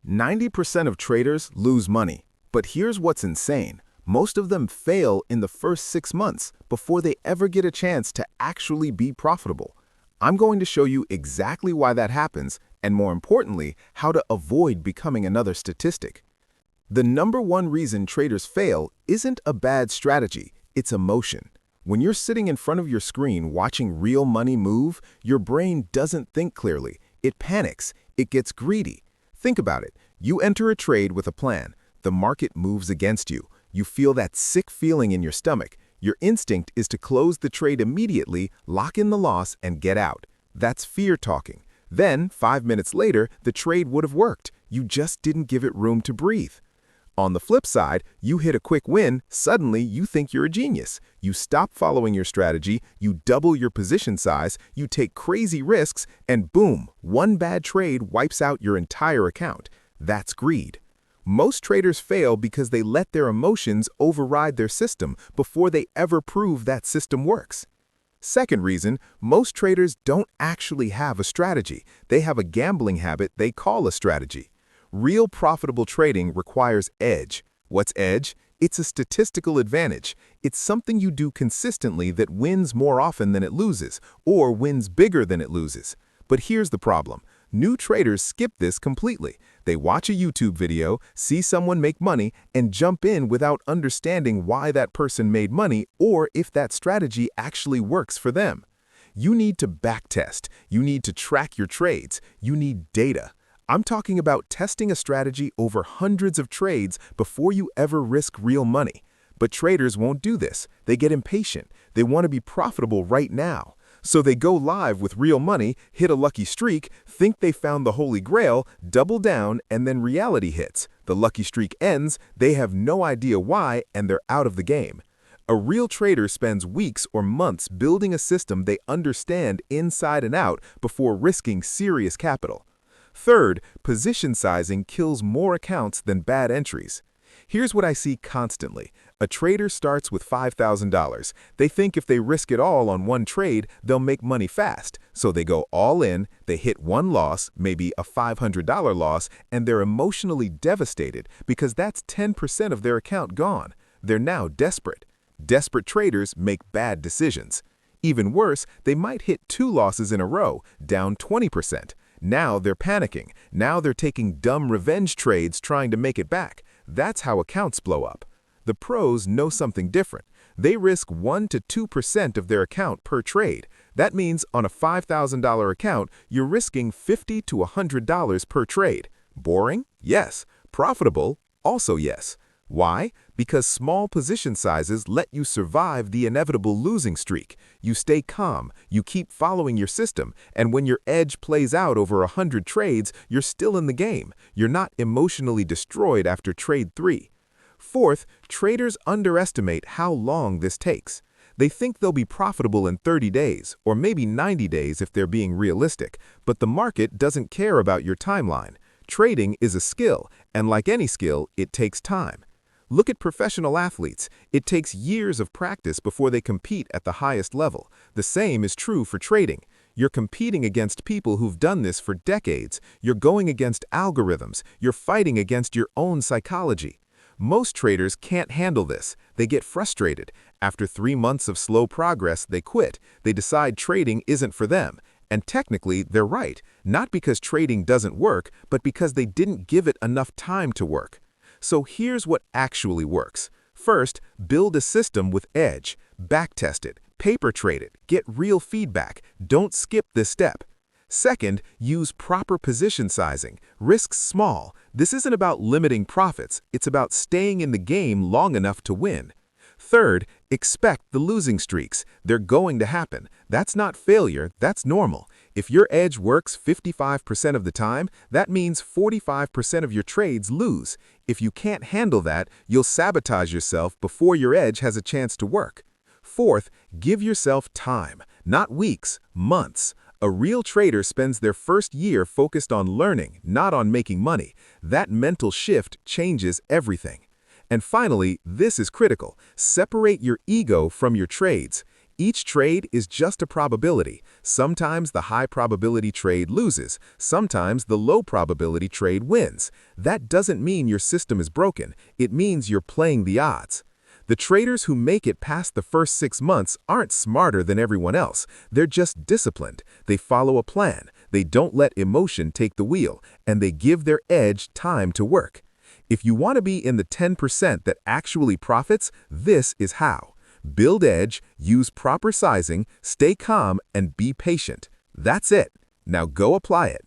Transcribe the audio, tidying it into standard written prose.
90% of traders lose money. But here's what's insane. Most of them fail in the first 6 months before they ever get a chance to actually be profitable. I'm going to show you exactly why that happens and, more importantly, how to avoid becoming another statistic. The number one reason traders fail isn't a bad strategy, it's emotion. When you're sitting in front of your screen watching real money move, your brain doesn't think clearly. It panics. It gets greedy. Think about it. You enter a trade with a plan. The market moves against you. You feel that sick feeling in your stomach. Your instinct is to close the trade immediately, lock in the loss, and get out. That's fear talking. Then, 5 minutes later, the trade would have worked. You just didn't give it room to breathe. On the flip side, you hit a quick win, suddenly you think you're a genius. You stop following your strategy, you double your position size, you take crazy risks, and boom, one bad trade wipes out your entire account. That's greed. Most traders fail because they let their emotions override their system before they ever prove that system works. Second reason, most traders don't actually have a strategy. They have a gambling habit they call a strategy. Real profitable trading requires edge. What's edge? It's a statistical advantage. It's something you do consistently that wins more often than it loses, or wins bigger than it loses. But here's the problem. New traders skip this completely. They watch a YouTube video, see someone make money, and jump in without understanding why that person made money or if that strategy actually works for them. You need to backtest. You need to track your trades. You need data. I'm talking about testing a strategy over hundreds of trades before you ever risk real money. But traders won't do this. They get impatient. They want to be profitable right now. So they go live with real money, hit a lucky streak, think they found the holy grail, double down, and then reality hits. The lucky streak ends, they have no idea why, and they're out of the game. A real trader spends weeks or months building a system they understand inside and out before risking serious capital. Third, position sizing kills more accounts than bad entries. Here's what I see constantly. A trader starts with $5,000. They think if they risk it all on one trade, they'll make money fast. So they go all in, they hit one loss, maybe a $500 loss, and they're emotionally devastated because that's 10% of their account gone. They're now desperate. Desperate traders make bad decisions. Even worse, they might hit 2 losses in a row, down 20%. Now they're panicking. Now they're taking dumb revenge trades trying to make it back. That's how accounts blow up. The pros know something different. They risk 1 to 2% of their account per trade. That means on a $5,000 account, you're risking $50 to $100 per trade. Boring? Yes. Profitable? Also yes. Why? Because small position sizes let you survive the inevitable losing streak. You stay calm, you keep following your system, and when your edge plays out over 100 trades, you're still in the game. You're not emotionally destroyed after trade 3. Fourth, traders underestimate how long this takes. They think they'll be profitable in 30 days, or maybe 90 days if they're being realistic, but the market doesn't care about your timeline. Trading is a skill, and like any skill, it takes time. Look at professional athletes. It takes years of practice before they compete at the highest level. The same is true for trading. You're competing against people who've done this for decades. You're going against algorithms. You're fighting against your own psychology. Most traders can't handle this. They get frustrated. After 3 months of slow progress, they quit. They decide trading isn't for them. And technically, they're right. Not because trading doesn't work, but because they didn't give it enough time to work. So here's what actually works. First, build a system with edge. Backtest it, paper trade it, get real feedback. Don't skip this step. Second, use proper position sizing. Risks small. This isn't about limiting profits. It's about staying in the game long enough to win. Third, expect the losing streaks. They're going to happen. That's not failure, that's normal. If your edge works 55% of the time, that means 45% of your trades lose. If you can't handle that, you'll sabotage yourself before your edge has a chance to work. Fourth, give yourself time, not weeks, months. A real trader spends their first year focused on learning, not on making money. That mental shift changes everything. And finally, this is critical. Separate your ego from your trades. Each trade is just a probability. Sometimes the high probability trade loses. Sometimes the low probability trade wins. That doesn't mean your system is broken. It means you're playing the odds. The traders who make it past the first 6 months aren't smarter than everyone else. They're just disciplined. They follow a plan. They don't let emotion take the wheel, and they give their edge time to work. If you want to be in the 10% that actually profits, this is how. Build edge, use proper sizing, stay calm, and be patient. That's it. Now go apply it.